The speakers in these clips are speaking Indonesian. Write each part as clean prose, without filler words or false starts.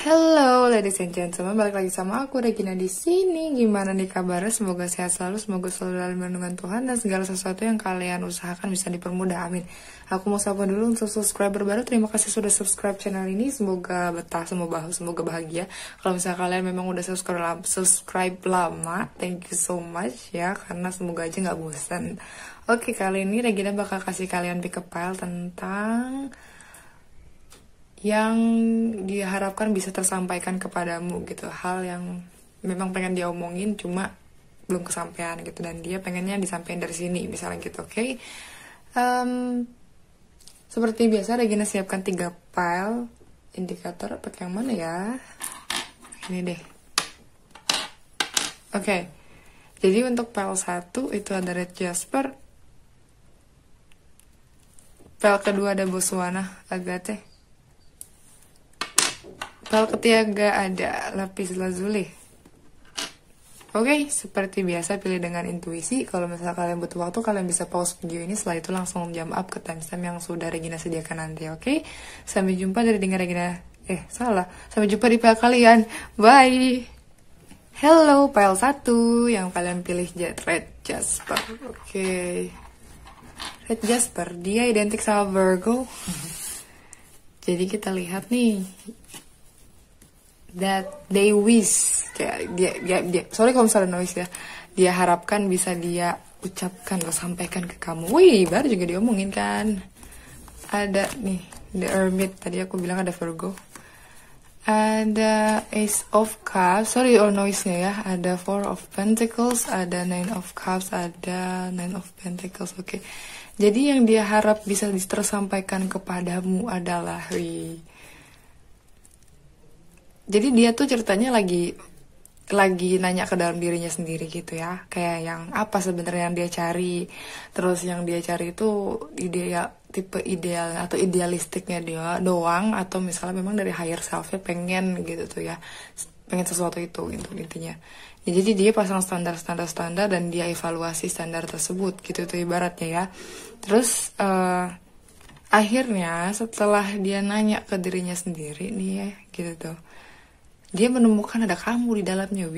Hello ladies and gentlemen, balik lagi sama aku Regina di sini. Gimana nih kabarnya? Semoga sehat selalu, semoga selalu dalam lindungan Tuhan dan segala sesuatu yang kalian usahakan bisa dipermudah. Amin. Aku mau sapa dulu untuk subscriber baru. Terima kasih sudah subscribe channel ini. Semoga betah, semoga bahagia. Kalau misalnya kalian memang udah subscribe lama, thank you so much ya, karena semoga aja nggak bosan. Oke, kali ini Regina bakal kasih kalian pick up file tentang yang diharapkan bisa tersampaikan kepadamu gitu, hal yang memang pengen dia omongin cuma belum kesampaian gitu, dan dia pengennya disampaikan dari sini misalnya gitu. Oke. Seperti biasa Regina siapkan 3 file indikator. Pakai yang mana ya? Ini deh. Oke. Jadi untuk file 1 itu ada Red Jasper, file kedua ada Botswana Agate, file ketiga ada Lapis Lazuli. Oke, seperti biasa pilih dengan intuisi. Kalau misalnya kalian butuh waktu, kalian bisa pause video ini, setelah itu langsung jump up ke timestamp yang sudah Regina sediakan nanti. Oke, sampai jumpa dari dengar Regina. Sampai jumpa di file kalian. Bye. Hello, file 1 yang kalian pilih Red Jasper. Oke. Red Jasper, dia identik sama Virgo. Jadi kita lihat nih, that they wish, dia sorry kalau misalnya noise ya, dia harapkan bisa dia ucapkan atau sampaikan ke kamu. Wih, baru juga diomongin kan. Ada nih The Hermit, tadi aku bilang ada Virgo, ada Ace of Cups, sorry noise-nya ya, ada Four of Pentacles, ada Nine of Cups, ada Nine of Pentacles. Oke. Jadi yang dia harap bisa tersampaikan kepadamu adalah jadi dia tuh ceritanya lagi nanya ke dalam dirinya sendiri gitu ya, kayak yang apa sebenarnya yang dia cari. Terus yang dia cari itu tipe ideal atau idealistiknya dia doang, atau misalnya memang dari higher self-nya pengen gitu tuh ya, pengen sesuatu itu gitu intinya ya. Jadi dia pasang standar dan dia evaluasi standar tersebut gitu tuh ibaratnya ya. Terus akhirnya setelah dia nanya ke dirinya sendiri nih ya gitu tuh, dia menemukan ada kamu di dalamnya,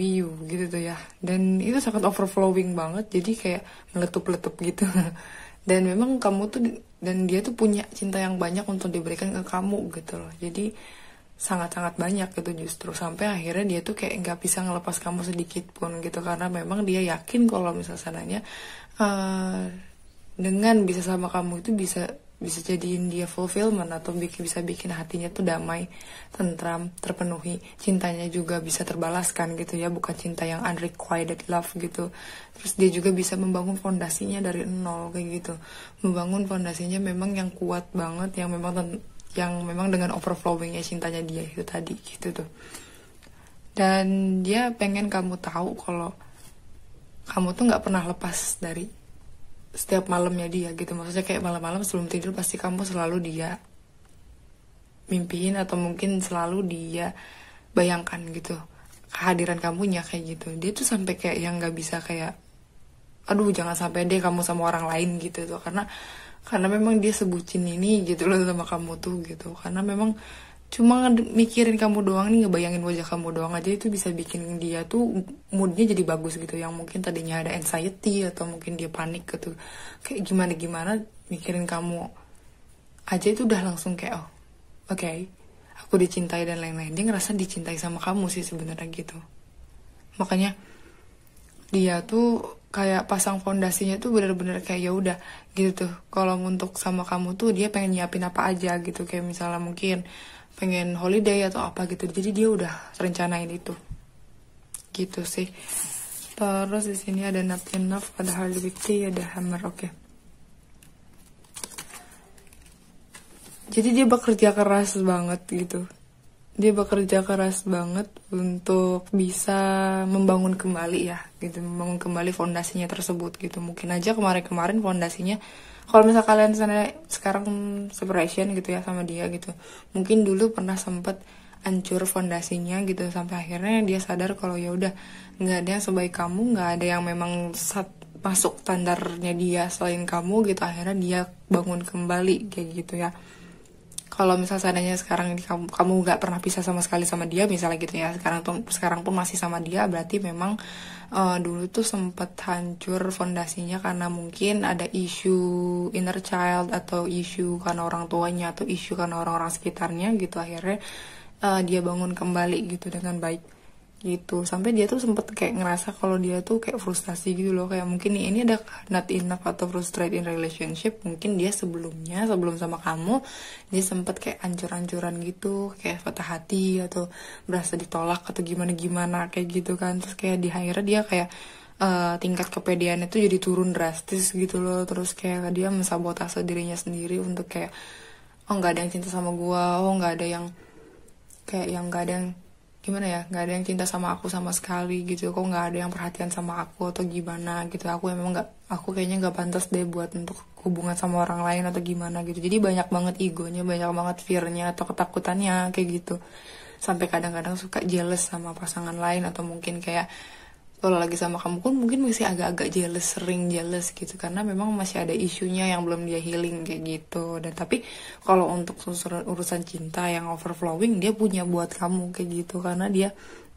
gitu tuh ya. Dan itu sangat overflowing banget, jadi kayak meletup-letup gitu. Dan memang kamu tuh, dan dia tuh punya cinta yang banyak untuk diberikan ke kamu gitu loh. Jadi sangat-sangat banyak gitu justru. Sampai akhirnya dia tuh kayak nggak bisa ngelepas kamu sedikit pun gitu. Karena memang dia yakin kalau misalnya sananya dengan bisa sama kamu itu bisa jadiin dia fulfillment, atau bisa bikin hatinya tuh damai, tentram, terpenuhi, cintanya juga bisa terbalaskan gitu ya, bukan cinta yang unrequited love gitu. Terus dia juga bisa membangun fondasinya dari nol kayak gitu, membangun fondasinya memang yang kuat banget, yang memang dengan overflowingnya cintanya dia itu tadi gitu tuh. Dan dia pengen kamu tahu kalau kamu tuh nggak pernah lepas dari setiap malamnya dia gitu. Maksudnya kayak malam-malam sebelum tidur pasti kamu selalu dia mimpiin, atau mungkin selalu dia bayangkan gitu kehadiran kamunya kayak gitu. Dia tuh sampai kayak yang nggak bisa kayak, aduh jangan sampai deh kamu sama orang lain gitu tuh, karena memang dia sebutin ini gitu loh sama kamu tuh gitu. Karena memang cuma mikirin kamu doang nih, ngebayangin wajah kamu doang aja itu bisa bikin dia tuh moodnya jadi bagus gitu. Yang mungkin tadinya ada anxiety atau mungkin dia panik gitu, kayak gimana mikirin kamu aja itu udah langsung kayak oke, aku dicintai dan lain-lain. Dia ngerasa dicintai sama kamu sih sebenarnya gitu. Makanya dia tuh kayak pasang fondasinya tuh bener-bener kayak ya udah gitu tuh. Kalau untuk sama kamu tuh dia pengen nyiapin apa aja gitu, kayak misalnya mungkin pengen holiday atau apa gitu. Jadi dia udah rencanain itu gitu sih. Terus di sini ada not enough, ada hard victory, ada hammer. Oke. Jadi dia bekerja keras banget gitu. Dia bekerja keras banget untuk bisa membangun kembali ya gitu, membangun kembali fondasinya tersebut gitu. Mungkin aja kemarin fondasinya, kalau misal kalian sekarang separation gitu ya sama dia gitu, mungkin dulu pernah sempet hancur fondasinya gitu, sampai akhirnya dia sadar kalau ya udah nggak ada yang sebaik kamu, nggak ada yang memang masuk standarnya dia selain kamu gitu. Akhirnya dia bangun kembali kayak gitu ya. kalau misal seandainya sekarang ini kamu nggak pernah pisah sama sekali sama dia misalnya gitu ya, sekarang pun masih sama dia, berarti memang dulu tuh sempet hancur fondasinya karena mungkin ada isu inner child atau isu karena orang tuanya atau isu karena orang-orang sekitarnya gitu. Akhirnya dia bangun kembali gitu dengan baik gitu, sampai dia tuh sempet kayak ngerasa kalau dia tuh kayak frustasi gitu loh, kayak mungkin nih ini ada not enough atau frustrated in relationship. Mungkin dia sebelum sama kamu dia sempet kayak ancur-ancuran gitu, kayak patah hati atau berasa ditolak atau gimana kayak gitu kan. Terus kayak di akhirnya dia kayak tingkat kepedeannya tuh jadi turun drastis gitu loh. Terus kayak dia mensabotase dirinya sendiri untuk kayak, oh nggak ada yang cinta sama gua, oh nggak ada yang kayak yang nggak ada yang gimana ya, nggak ada yang cinta sama aku sama sekali gitu, kok nggak ada yang perhatian sama aku atau gimana gitu, aku emang nggak, aku kayaknya nggak pantas deh buat untuk hubungan sama orang lain atau gimana gitu. Jadi banyak banget egonya, banyak banget fearnya atau ketakutannya kayak gitu, sampai kadang-kadang suka jealous sama pasangan lain, atau mungkin kayak kalau lagi sama kamu pun mungkin masih agak-agak jealous, sering jealous gitu, karena memang masih ada isunya yang belum dia healing kayak gitu. Dan tapi kalau untuk urusan cinta yang overflowing, dia punya buat kamu kayak gitu, karena dia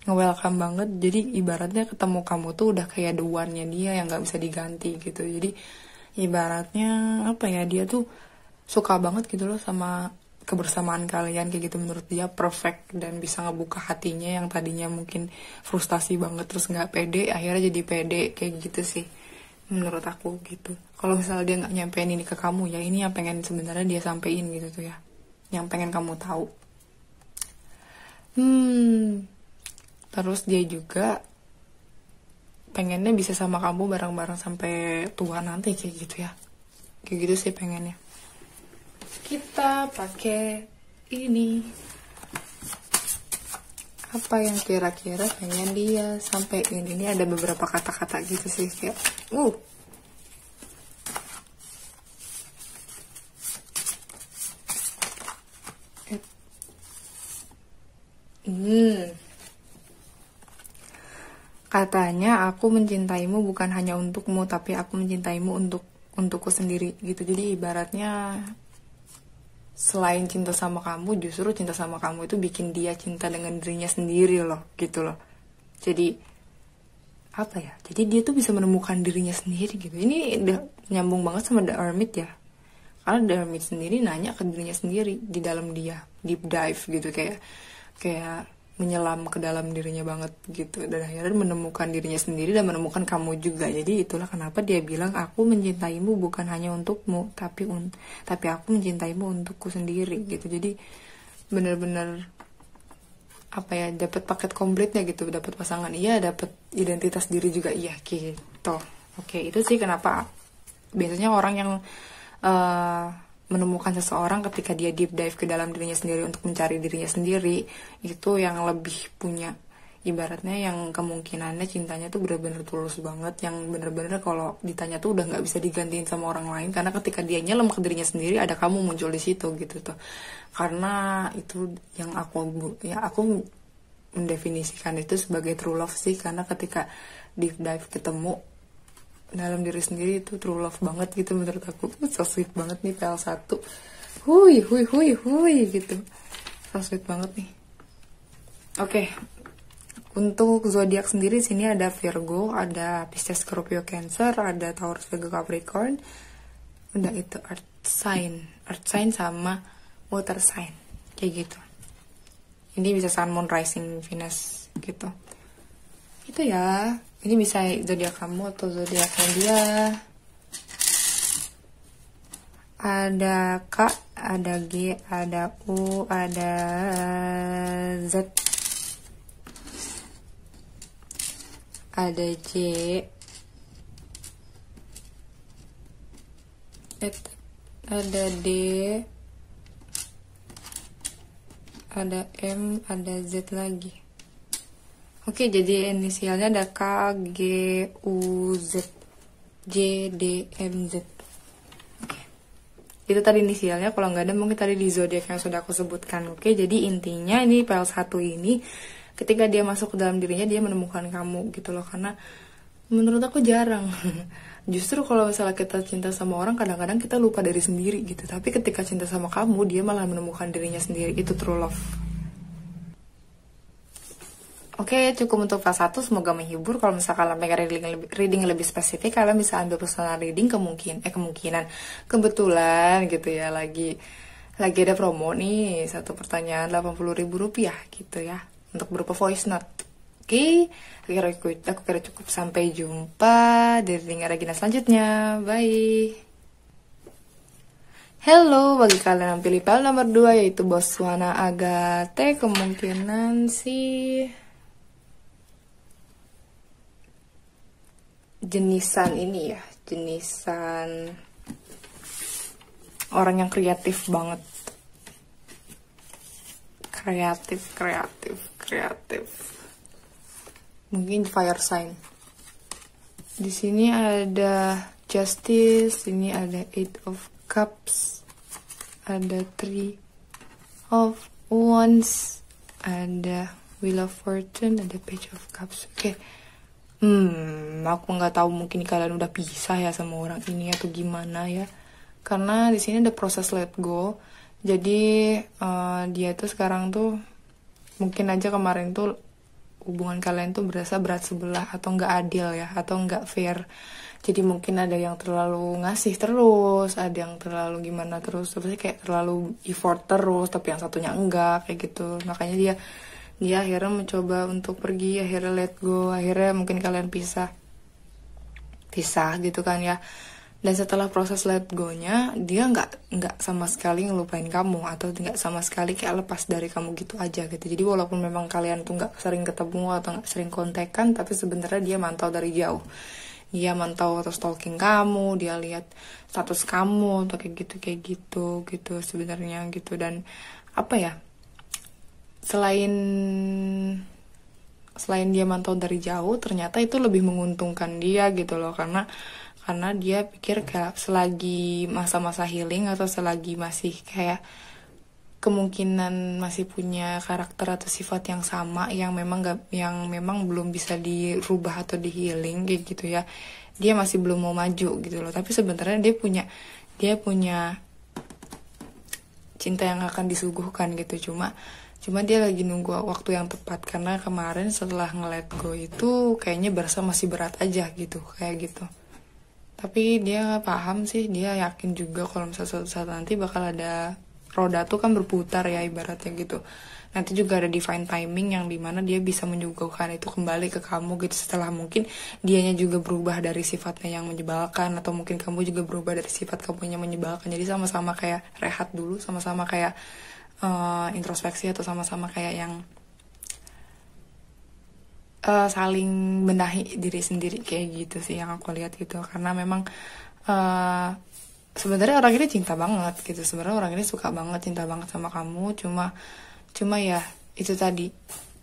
nge-welcome banget. Jadi ibaratnya ketemu kamu tuh udah kayak the one-nya dia yang gak bisa diganti gitu. Jadi ibaratnya apa ya, dia tuh suka banget gitu loh sama kebersamaan kalian kayak gitu. Menurut dia perfect dan bisa ngebuka hatinya yang tadinya mungkin frustasi banget terus nggak pede, akhirnya jadi pede kayak gitu sih menurut aku gitu. Kalau misalnya dia nggak nyampein ini ke kamu, ya ini yang pengen sebenarnya dia sampein gitu tuh ya, yang pengen kamu tahu. Terus dia juga pengennya bisa sama kamu bareng-bareng sampai tua nanti kayak gitu ya, kayak gitu sih pengennya. Kita pakai ini, apa yang kira-kira pengen dia sampein. Ini ada beberapa kata-kata gitu sih, kayak katanya aku mencintaimu bukan hanya untukmu, tapi aku mencintaimu untukku sendiri gitu. Jadi ibaratnya selain cinta sama kamu, justru cinta sama kamu itu bikin dia cinta dengan dirinya sendiri loh gitu loh. Jadi apa ya, jadi dia tuh bisa menemukan dirinya sendiri gitu. Ini udah nyambung banget sama The Hermit ya, karena The Hermit sendiri nanya ke dirinya sendiri di dalam dia, deep dive gitu, kayak menyelam ke dalam dirinya banget gitu, dan akhirnya menemukan dirinya sendiri dan menemukan kamu juga. Jadi itulah kenapa dia bilang aku mencintaimu bukan hanya untukmu, tapi aku mencintaimu untukku sendiri gitu. Jadi bener-bener apa ya, dapat paket komplitnya gitu, dapat pasangan iya, dapat identitas diri juga iya gitu. Oke, itu sih kenapa biasanya orang yang menemukan seseorang ketika dia deep dive ke dalam dirinya sendiri untuk mencari dirinya sendiri, itu yang lebih punya, ibaratnya yang kemungkinannya cintanya tuh bener-bener tulus banget, yang bener-bener kalau ditanya tuh udah nggak bisa digantiin sama orang lain, karena ketika dia nyelam ke dirinya sendiri ada kamu muncul di situ gitu tuh. Karena itu yang aku mendefinisikan itu sebagai true love sih, karena ketika deep dive ketemu dalam diri sendiri itu true love banget gitu menurut aku. So sweet banget nih PL1, hui gitu, so sweet banget nih. Oke, untuk zodiak sendiri sini ada Virgo, ada Pisces, Scorpio, Cancer, ada Taurus, Virgo, Capricorn, udah itu earth sign sama water sign kayak gitu. Ini bisa Sun, Moon, Rising, Venus gitu. Itu ya. Ini bisa zodiak kamu atau zodiaknya dia. Ada K, ada G, ada U, ada Z, ada J, ada D, ada M, ada Z lagi. Oke, jadi inisialnya ada K, G, U, Z, J, D, M, Z. Oke. Itu tadi inisialnya, kalau nggak ada mungkin tadi di zodiak yang sudah aku sebutkan. Oke, jadi intinya ini PL1 ini ketika dia masuk ke dalam dirinya, dia menemukan kamu gitu loh. Karena Menurut aku jarang. Justru kalau misalnya kita cinta sama orang, kadang-kadang kita lupa diri sendiri gitu. Tapi ketika cinta sama kamu, dia malah menemukan dirinya sendiri. Itu true love. Oke, cukup untuk fase 1. Semoga menghibur. Kalau misalkan kalian pengen reading lebih spesifik, kalian bisa ambil personal reading kemungkinan. Kebetulan gitu ya, lagi ada promo nih. Satu pertanyaan 80.000 rupiah gitu ya. Untuk berupa voice note. Oke, aku kira cukup. Sampai jumpa di reading Regina selanjutnya. Bye. Hello, bagi kalian yang pilih file nomor 2 yaitu Botswana Agate, kemungkinan sih jenisan ini ya, jenisan orang yang kreatif banget. Kreatif. Mungkin fire sign. Di sini ada Justice, ini ada Eight of Cups, ada Three of Wands, ada Wheel of Fortune, ada Page of Cups. Oke. Aku nggak tahu, mungkin kalian udah pisah ya sama orang ini atau gimana ya. Karena di sini ada proses let go. Jadi dia tuh sekarang tuh mungkin aja kemarin tuh hubungan kalian tuh berasa berat sebelah atau nggak adil ya, atau nggak fair. Jadi mungkin ada yang terlalu ngasih terus, ada yang terlalu gimana terus, tapi kayak terlalu effort terus, tapi yang satunya enggak kayak gitu. Makanya dia akhirnya mencoba untuk pergi, akhirnya let go, akhirnya mungkin kalian pisah gitu kan ya. Dan setelah proses let go-nya, dia nggak sama sekali ngelupain kamu, atau nggak sama sekali kayak lepas dari kamu gitu aja gitu. Jadi walaupun memang kalian tuh nggak sering ketemu atau nggak sering kontekan, tapi sebenarnya dia mantau dari jauh. Dia mantau atau stalking kamu, dia lihat status kamu atau kayak gitu sebenarnya gitu. Dan apa ya? Selain dia mantau dari jauh, ternyata itu lebih menguntungkan dia gitu loh, karena dia pikir kayak selagi masa-masa healing atau selagi masih kayak kemungkinan masih punya karakter atau sifat yang sama yang memang belum bisa dirubah atau di healing kayak gitu ya, dia masih belum mau maju gitu loh. Tapi sebenarnya dia punya cinta yang akan disuguhkan gitu, cuma dia lagi nunggu waktu yang tepat. Karena kemarin setelah nge-let go itu kayaknya berasa masih berat aja gitu, kayak gitu. Tapi dia paham sih, dia yakin juga kalau misalnya suatu saat nanti bakal ada, roda tuh kan berputar ya ibaratnya gitu. Nanti juga ada divine timing yang dimana dia bisa menyuguhkan itu kembali ke kamu gitu, setelah mungkin dianya juga berubah dari sifatnya yang menyebalkan, atau mungkin kamu juga berubah dari sifat kamu yang menyebalkan. Jadi sama-sama kayak rehat dulu, sama-sama kayak introspeksi, atau sama-sama kayak yang saling benahi diri sendiri kayak gitu sih yang aku lihat gitu. Karena memang sebenarnya orang ini cinta banget gitu, sebenarnya orang ini suka banget, cinta banget sama kamu, cuma ya itu tadi,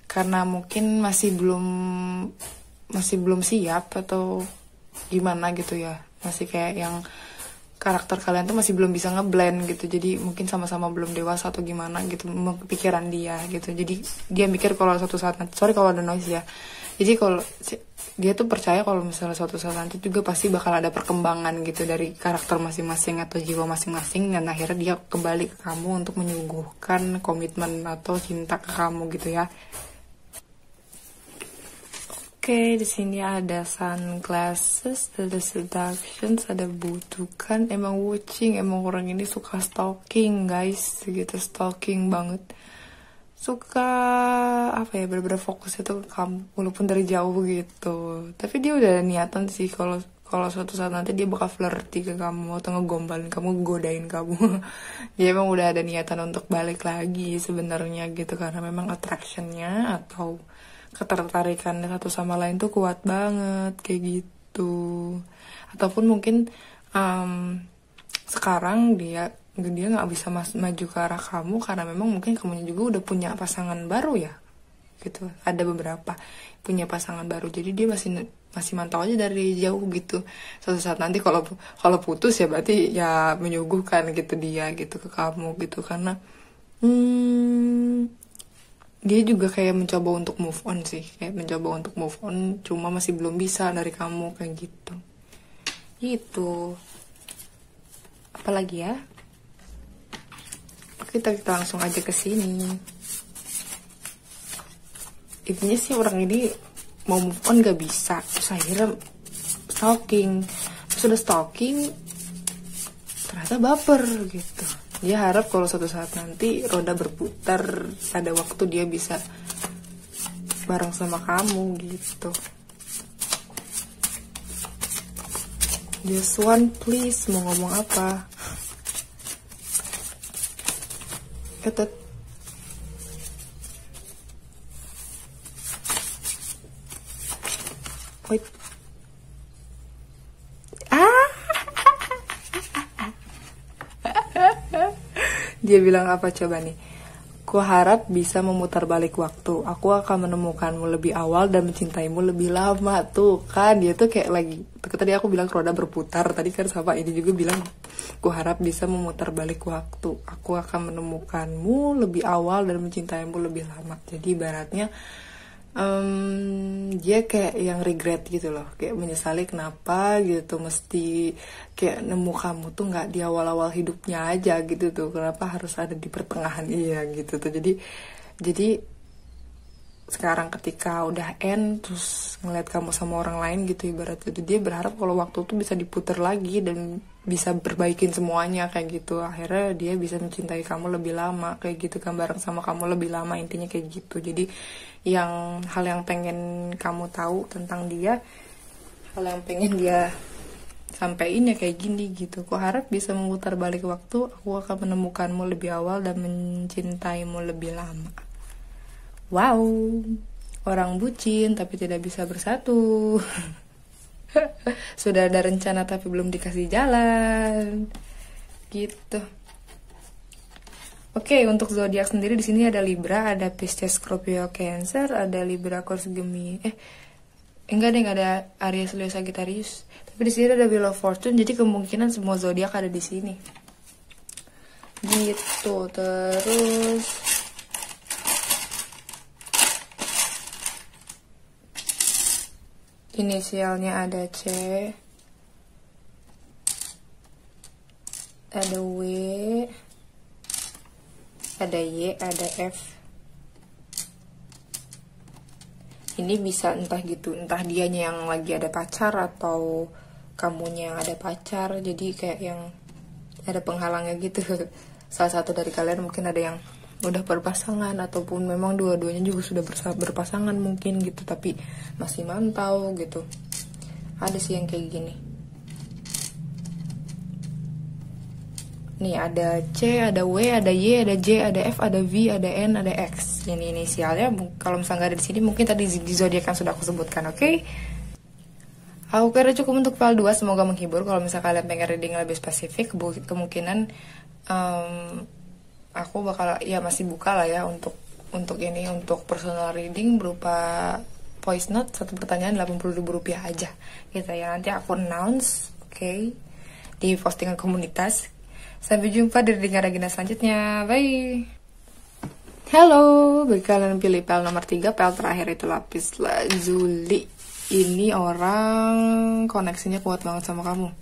karena mungkin masih belum siap atau gimana gitu ya, masih kayak yang karakter kalian tuh masih belum bisa ngeblend gitu. Jadi mungkin sama-sama belum dewasa atau gimana gitu pikiran dia gitu. Jadi dia mikir kalau suatu saat nanti, sorry kalau ada noise ya, jadi kalau dia tuh percaya kalau misalnya suatu saat nanti juga pasti bakal ada perkembangan gitu dari karakter masing-masing atau jiwa masing-masing, dan akhirnya dia kembali ke kamu untuk menyuguhkan komitmen atau cinta ke kamu gitu ya. Oke, di sini ada sunglasses, ada seductions, ada butukan. Emang watching, emang orang ini suka stalking guys, gitu, stalking banget. Suka apa ya, bener-bener fokusnya tuh ke kamu, walaupun dari jauh gitu. Tapi dia udah niatan sih kalau suatu saat nanti dia bakal flirty ke kamu atau ngegombalin kamu, godain kamu. Dia emang udah ada niatan untuk balik lagi sebenarnya gitu, karena memang attractionnya atau ketertarikan satu sama lain tuh kuat banget kayak gitu. Ataupun mungkin sekarang dia nggak bisa maju ke arah kamu karena memang mungkin kamunya juga udah punya pasangan baru ya gitu. Ada beberapa punya pasangan baru, jadi dia masih mantau aja dari jauh gitu. Suatu saat nanti kalau putus ya berarti ya menyuguhkan gitu dia gitu ke kamu gitu. Karena dia juga kayak mencoba untuk move on sih, kayak mencoba untuk move on, cuma masih belum bisa dari kamu kayak gitu. Gitu. Apalagi ya? Kita langsung aja ke sini. Intinya sih orang ini mau move on gak bisa, terus akhirnya stalking. Terus udah stalking, ternyata baper gitu. Dia harap kalau suatu saat nanti roda berputar, pada waktu dia bisa bareng sama kamu gitu. Just one please, mau ngomong apa? Ketet. Wait. Dia bilang apa coba nih? Ku harap bisa memutar balik waktu. Aku akan menemukanmu lebih awal dan mencintaimu lebih lama. Tuh kan, dia tuh kayak lagi, tadi aku bilang roda berputar. Tadi kan sama ini juga bilang, ku harap bisa memutar balik waktu. Aku akan menemukanmu lebih awal dan mencintaimu lebih lama. Jadi ibaratnya dia kayak yang regret gitu loh, kayak menyesali kenapa gitu mesti kayak nemu kamu tuh nggak di awal-awal hidupnya aja gitu tuh, kenapa harus ada di pertengahan, iya gitu tuh. Jadi sekarang ketika udah end terus ngeliat kamu sama orang lain gitu, ibarat itu dia berharap kalau waktu tuh bisa diputar lagi dan bisa perbaikin semuanya kayak gitu. Akhirnya dia bisa mencintai kamu lebih lama kayak gitu kan, bareng sama kamu lebih lama, intinya kayak gitu. Jadi hal yang pengen kamu tahu tentang dia, hal yang pengen dia sampein ya kayak gini gitu. Aku harap bisa memutar balik waktu, aku akan menemukanmu lebih awal dan mencintaimu lebih lama. Wow, orang bucin tapi tidak bisa bersatu. Sudah ada rencana tapi belum dikasih jalan. Gitu. Oke, untuk zodiak sendiri di sini ada Libra, ada Pisces, Scorpio, Cancer, ada Libra, Aquarius, Gemini. Enggak deh, enggak ada Aries, Leo, Sagittarius. Tapi di sini ada Wheel of Fortune, jadi kemungkinan semua zodiak ada di sini. Gitu, terus inisialnya ada C, ada W, ada Y, ada F. Ini bisa entah gitu, entah dianya yang lagi ada pacar atau kamunya yang ada pacar. Jadi kayak yang ada penghalangnya gitu. Salah satu dari kalian mungkin ada yang udah berpasangan, ataupun memang dua-duanya juga sudah berpasangan mungkin gitu, tapi masih mantau gitu. Ada sih yang kayak gini. Nih ada C, ada W, ada Y, ada J, ada F, ada V, ada N, ada X. Ini inisialnya. Kalau misalnya nggak ada di sini, mungkin tadi di zodiak yang sudah aku sebutkan. Oke? Aku kira cukup untuk file 2. Semoga menghibur. Kalau misalnya kalian pengen reading lebih spesifik, kemungkinan aku bakal ya masih buka lah ya untuk ini, untuk personal reading berupa voice note, satu pertanyaan Rp80.000 aja gitu ya. Nanti aku announce, oke, di postingan komunitas. Sampai jumpa di reading Regina selanjutnya. Bye. Halo, bagi kalian pilih pel nomor 3, pel terakhir itu lapis lazuli. Ini orang koneksinya kuat banget sama kamu,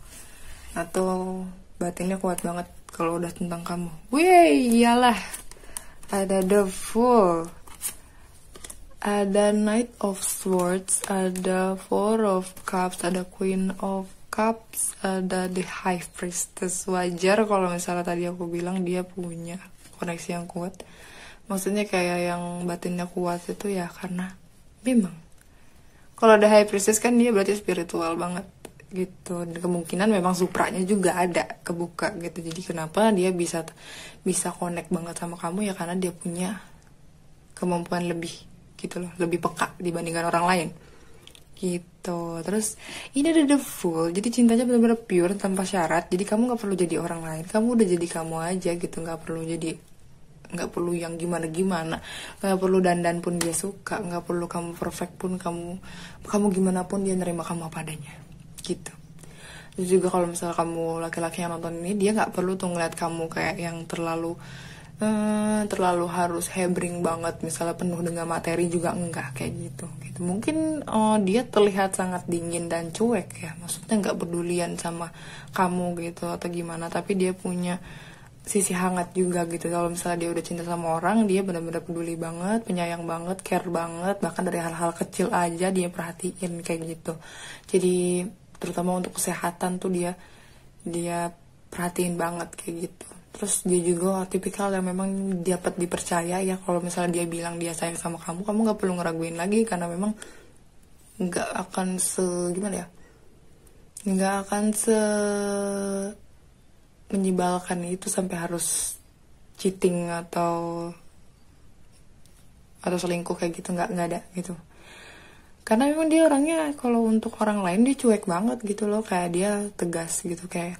atau batinnya kuat banget kalau udah tentang kamu. Wih, iyalah. Ada the Fool, ada Knight of Swords, ada Four of Cups, ada Queen of Cups, ada the High Priestess. Wajar kalau misalnya tadi aku bilang dia punya koneksi yang kuat. Maksudnya kayak yang batinnya kuat itu ya karena memang kalau ada High Priestess kan dia berarti spiritual banget gitu, dan kemungkinan memang supranya juga ada kebuka gitu. Jadi kenapa dia bisa connect banget sama kamu ya karena dia punya kemampuan lebih gitu loh, lebih peka dibandingkan orang lain gitu. Terus ini ada the Fool, jadi cintanya benar-benar pure tanpa syarat. Jadi kamu nggak perlu jadi orang lain, kamu udah jadi kamu aja gitu, nggak perlu yang gimana, nggak perlu dandan pun dia suka, nggak perlu kamu perfect pun kamu gimana pun dia nerima kamu apa adanya gitu. Terus juga kalau misalnya kamu laki-laki yang nonton ini, dia nggak perlu tuh ngeliat kamu kayak yang terlalu terlalu harus hebring banget, misalnya penuh dengan materi juga enggak kayak gitu. Mungkin dia terlihat sangat dingin dan cuek ya, maksudnya nggak pedulian sama kamu gitu atau gimana, tapi dia punya sisi hangat juga gitu. Kalau misalnya dia udah cinta sama orang, dia benar-benar peduli banget, penyayang banget, care banget, bahkan dari hal-hal kecil aja dia perhatiin kayak gitu. Jadi terutama untuk kesehatan tuh dia perhatiin banget kayak gitu. Terus dia juga tipikal yang memang dapat dipercaya ya. Kalau misalnya dia bilang dia sayang sama kamu nggak perlu ngeraguin lagi, karena memang nggak akan gimana ya, nggak akan menyebalkan itu sampai harus cheating atau selingkuh kayak gitu, nggak ada gitu. Karena memang dia orangnya kalau untuk orang lain dia cuek banget gitu loh, kayak dia tegas gitu, kayak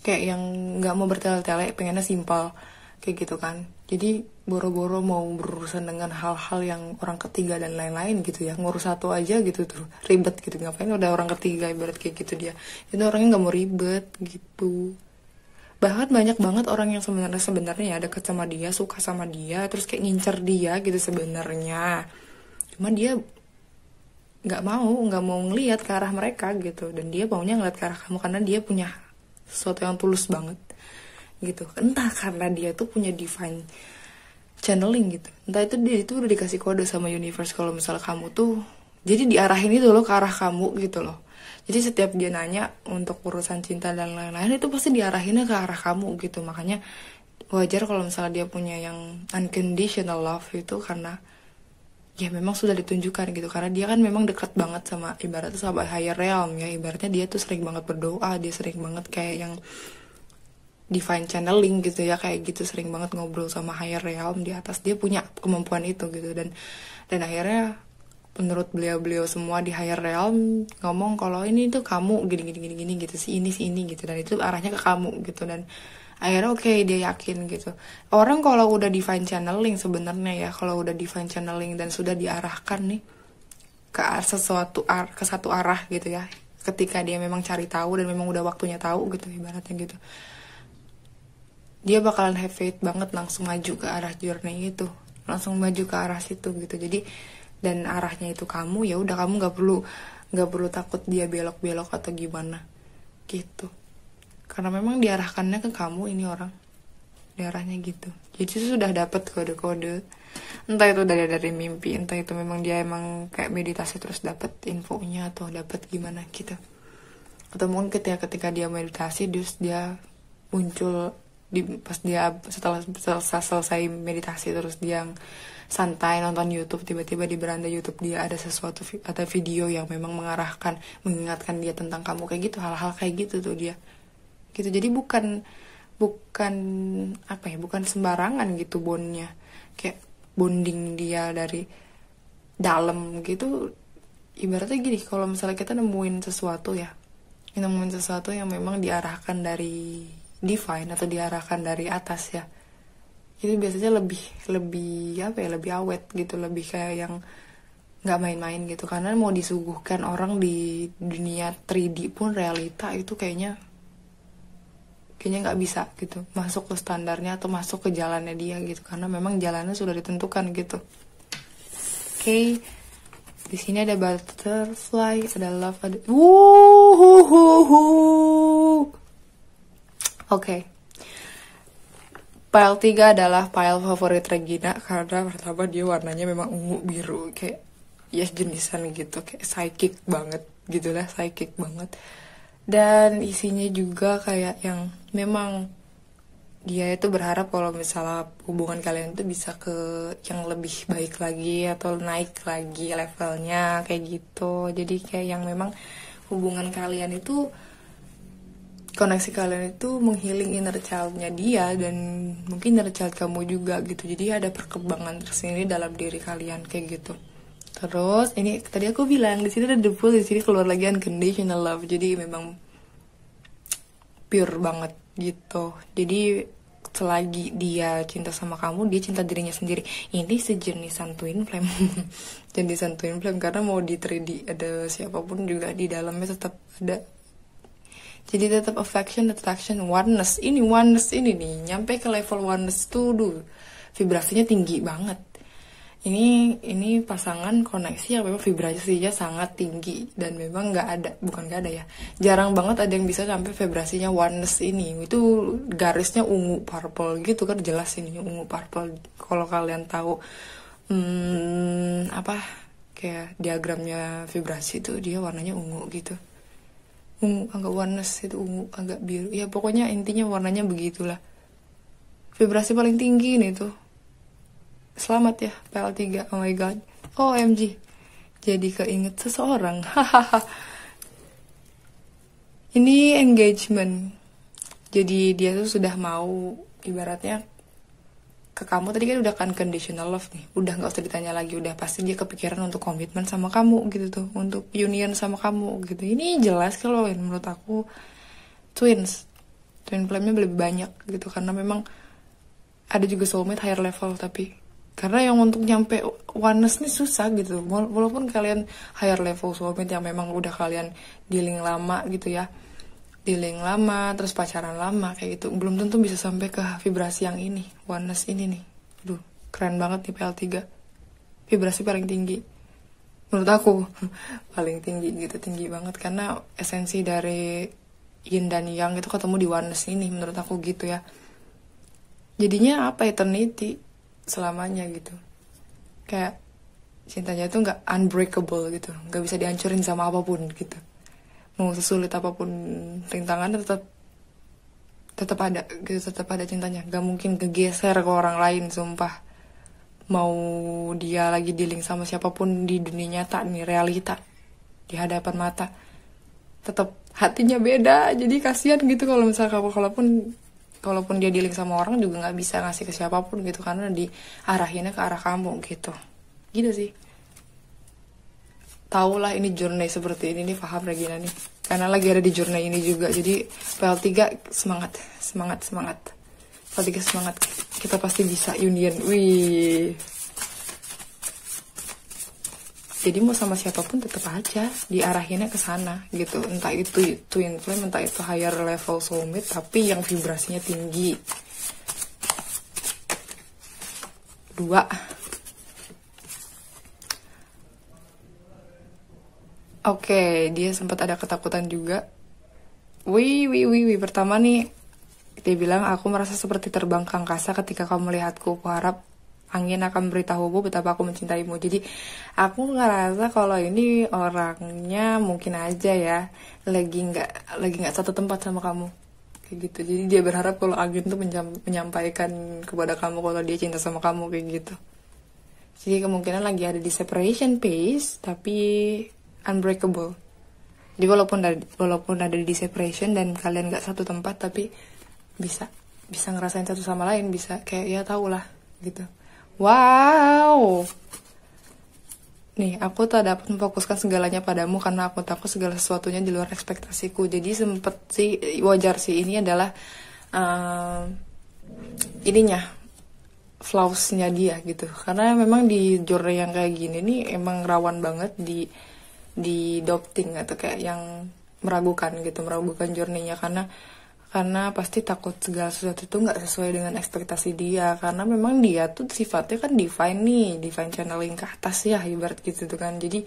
yang nggak mau bertele-tele, pengennya simpel kayak gitu kan. Jadi boro-boro mau berurusan dengan hal-hal yang orang ketiga dan lain-lain gitu ya, ngurus satu aja gitu tuh ribet gitu, ngapain udah orang ketiga ibarat kayak gitu. Dia itu orangnya nggak mau ribet gitu. Bahkan banyak banget orang yang sebenarnya ya deket sama dia, suka sama dia, terus kayak ngincer dia gitu sebenarnya, cuma dia nggak mau ngelihat ke arah mereka gitu, dan dia maunya ngeliat ke arah kamu karena dia punya sesuatu yang tulus banget gitu. Entah karena dia tuh punya divine channeling gitu, entah itu dia itu udah dikasih kode sama universe kalau misalnya kamu tuh jadi diarahin itu loh ke arah kamu gitu loh. Jadi setiap dia nanya untuk urusan cinta dan lain-lain, itu pasti diarahinnya ke arah kamu gitu. Makanya wajar kalau misalnya dia punya yang unconditional love itu, karena ya memang sudah ditunjukkan gitu. Karena dia kan memang dekat banget sama ibaratnya sama higher realm ya. Ibaratnya dia tuh sering banget berdoa, dia sering banget kayak yang divine channeling gitu ya, kayak gitu, sering banget ngobrol sama higher realm di atas. Dia punya kemampuan itu gitu, dan akhirnya menurut beliau semua di higher realm ngomong kalau ini tuh kamu gini gitu, si ini gitu, dan itu arahnya ke kamu gitu. Dan akhirnya oke, dia yakin gitu. Orang kalau udah divine channeling sebenarnya ya, kalau udah divine channeling dan sudah diarahkan nih ke ke satu arah gitu ya, ketika dia memang cari tahu dan memang udah waktunya tahu gitu ibaratnya gitu, dia bakalan have faith banget, langsung maju ke arah journey itu, langsung maju ke arah situ gitu. Jadi dan arahnya itu kamu, ya udah kamu nggak perlu takut dia belok atau gimana gitu, karena memang diarahkannya ke kamu, ini orang diarahnya gitu. Jadi sudah dapat kode-kode, entah itu dari mimpi, entah itu memang dia emang kayak meditasi terus dapat infonya atau dapat gimana gitu, atau mungkin ketika dia meditasi terus dia muncul pas dia setelah selesai meditasi terus dia santai nonton YouTube, tiba-tiba di beranda YouTube dia ada sesuatu atau video yang memang mengingatkan dia tentang kamu kayak gitu, hal-hal kayak gitu tuh dia gitu. Jadi bukan apa ya, bukan sembarangan gitu bondnya, kayak bonding dia dari dalam gitu. Ibaratnya gini, kalau misalnya kita nemuin sesuatu yang memang diarahkan dari divine atau diarahkan dari atas ya, itu biasanya lebih apa ya, lebih awet gitu, lebih kayak yang nggak main-main gitu. Karena mau disuguhkan orang di dunia 3D pun realita itu kayaknya nggak bisa gitu masuk ke standarnya atau masuk ke jalannya dia gitu, karena memang jalannya sudah ditentukan gitu. Oke. Di sini ada butterfly, ada love, ada Oke. Pile 3 adalah pile favorit Regina, karena pertama dia warnanya memang ungu biru, kayak ya jenisan gitu, kayak psychic banget gitu lah, psychic banget. Dan isinya juga kayak yang memang dia itu berharap kalau misalnya hubungan kalian itu bisa ke yang lebih baik lagi atau naik lagi levelnya kayak gitu. Jadi kayak yang memang hubungan kalian itu, koneksi kalian itu menghealing inner child-nya dia dan mungkin inner child kamu juga gitu. Jadi ada perkembangan tersendiri dalam diri kalian kayak gitu. Terus ini tadi aku bilang di sini ada the full, di sini keluar lagi unconditional love. Jadi memang pure banget gitu. Jadi selagi dia cinta sama kamu, dia cinta dirinya sendiri. Ini sejenisan twin flame. Jenisan twin flame karena mau di 3D ada siapapun juga di dalamnya tetap ada Jadi tetap affection, attraction, oneness. Oneness ini nih, nyampe ke level oneness tuh, vibrasinya tinggi banget. Ini pasangan koneksi yang memang vibrasinya sangat tinggi dan memang bukan nggak ada ya, jarang banget ada yang bisa sampai vibrasinya oneness ini. Itu garisnya ungu purple gitu kan, jelas ini ungu purple. Kalau kalian tahu kayak diagramnya vibrasi itu dia warnanya ungu gitu, ungu agak oneness itu ungu agak biru ya, pokoknya intinya warnanya begitulah. Vibrasi paling tinggi nih tuh. Selamat ya PL3. Oh my god. OMG. Jadi keinget seseorang. Hahaha. Ini engagement. Jadi dia tuh sudah mau ibaratnya ke kamu. Tadi kan udah kan conditional love nih. Udah gak usah ditanya lagi. Udah pasti dia kepikiran untuk komitmen sama kamu gitu tuh. Untuk union sama kamu gitu. Ini jelas kalau menurut aku twin flame-nya lebih banyak gitu. Karena memang ada juga soulmate higher level tapi karena yang untuk nyampe oneness nih susah gitu. Walaupun kalian higher level soulmate yang memang udah kalian dealing lama gitu ya, dealing lama terus pacaran lama kayak gitu, belum tentu bisa sampai ke vibrasi yang ini, oneness ini nih. Aduh, keren banget nih PL3. Vibrasi paling tinggi menurut aku. Paling tinggi gitu, tinggi banget karena esensi dari yin dan yang itu ketemu di oneness ini menurut aku gitu ya. Jadinya apa, eternity selamanya gitu. Kayak cintanya itu nggak unbreakable gitu, nggak bisa dihancurin sama apapun gitu. Mau sesulit apapun rintangan tetap ada gitu, tetap ada cintanya. Nggak mungkin kegeser ke orang lain, sumpah. Mau dia lagi dealing sama siapapun di dunia nyata nih, realita di hadapan mata, tetap hatinya beda. Jadi kasihan gitu kalau misalnya kalaupun dia dealing sama orang juga nggak bisa ngasih ke siapapun gitu karena diarahinnya ke arah kamu gitu sih. Taulah ini journey seperti ini nih, paham Regina nih karena lagi ada di journey ini juga. Jadi PL3 semangat PL3 semangat, kita pasti bisa union. Wih, jadi mau sama siapapun tetap aja diarahinnya ke sana gitu. Entah itu twin flame, entah itu higher level soulmate, tapi yang vibrasinya tinggi. 2. Oke, dia sempat ada ketakutan juga. Wih. Pertama nih, dia bilang, aku merasa seperti terbang ke angkasa ketika kamu melihatku. Aku harap angin akan memberitahumu betapa aku mencintaimu. Jadi aku ngerasa kalau ini orangnya mungkin aja ya lagi nggak satu tempat sama kamu kayak gitu. Jadi dia berharap kalau angin tuh menyampaikan kepada kamu kalau dia cinta sama kamu kayak gitu. Jadi kemungkinan lagi ada di separation phase tapi unbreakable. Jadi walaupun ada di separation dan kalian nggak satu tempat tapi bisa ngerasain satu sama lain, bisa kayak ya tau lah gitu. Wow. Nih, aku tak dapat memfokuskan segalanya padamu karena aku takut segala sesuatunya di luar ekspektasiku. Jadi sempet sih, wajar sih, ini adalah flaws-nya dia gitu. Karena memang di genre yang kayak gini nih emang rawan banget di doping atau kayak yang meragukan journey-nya karena pasti takut segala sesuatu itu nggak sesuai dengan ekspektasi dia, karena memang dia tuh sifatnya kan divine channeling ke atas ya ibarat gitu tuh kan. Jadi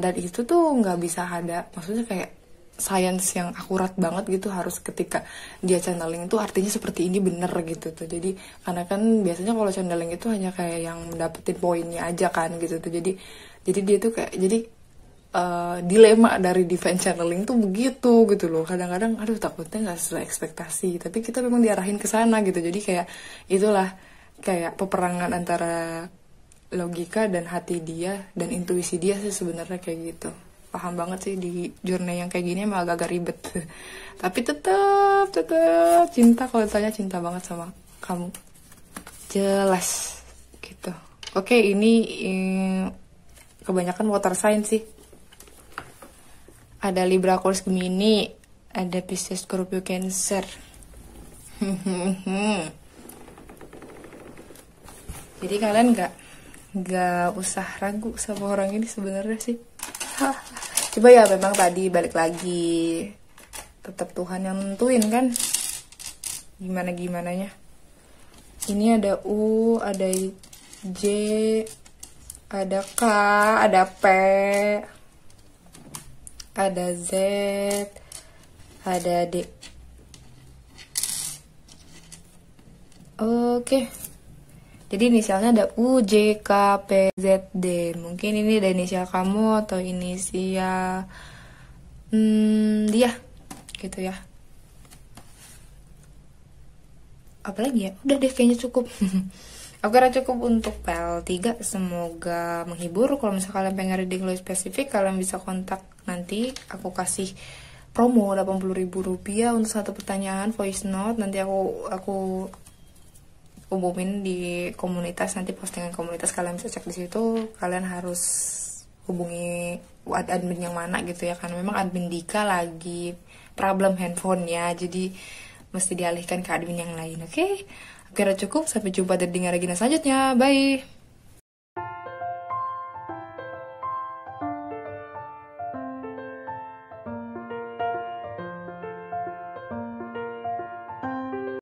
dan itu tuh nggak bisa ada, maksudnya kayak science yang akurat banget gitu, harus ketika dia channeling tuh artinya seperti ini bener gitu tuh. Jadi karena kan biasanya kalau channeling itu hanya kayak yang dapetin poinnya aja kan gitu tuh. Jadi dia tuh kayak dilema dari divine channeling tuh begitu gitu loh. Kadang-kadang aduh takutnya nggak sesuai ekspektasi, tapi kita memang diarahin ke sana gitu. Jadi kayak itulah kayak peperangan antara logika dan hati dia dan intuisi dia sih sebenarnya kayak gitu. Paham banget sih di journey yang kayak gini emang agak-agak ribet. Tapi tetap cinta, kalau tanya cinta banget sama kamu. Jelas gitu. Oke, ini kebanyakan water sign sih. Ada Libra, Aquarius, Gemini, ada Pisces, Scorpio, Cancer. Jadi kalian nggak usah ragu sama orang ini sebenarnya sih. Coba ya memang tadi balik lagi tetap Tuhan yang nentuin kan gimana gimananya. Ini ada U, ada J, ada K, ada P, ada Z, ada D. Oke. Jadi inisialnya ada U, J, K, P, Z, D. Mungkin ini ada inisial kamu atau inisial dia gitu ya. Apalagi ya, udah deh kayaknya cukup. Aku kira cukup untuk PL3. Semoga menghibur. Kalau misalnya kalian pengen reading lebih spesifik, kalian bisa kontak nanti. Aku kasih promo Rp80.000 untuk satu pertanyaan voice note. Nanti aku umumin di komunitas, nanti postingan komunitas, kalian bisa cek di situ. Kalian harus hubungi admin yang mana gitu ya, karena memang admin Dika lagi problem handphonenya, jadi mesti dialihkan ke admin yang lain. Oke, kira cukup. Sampai jumpa di Regina selanjutnya. Bye.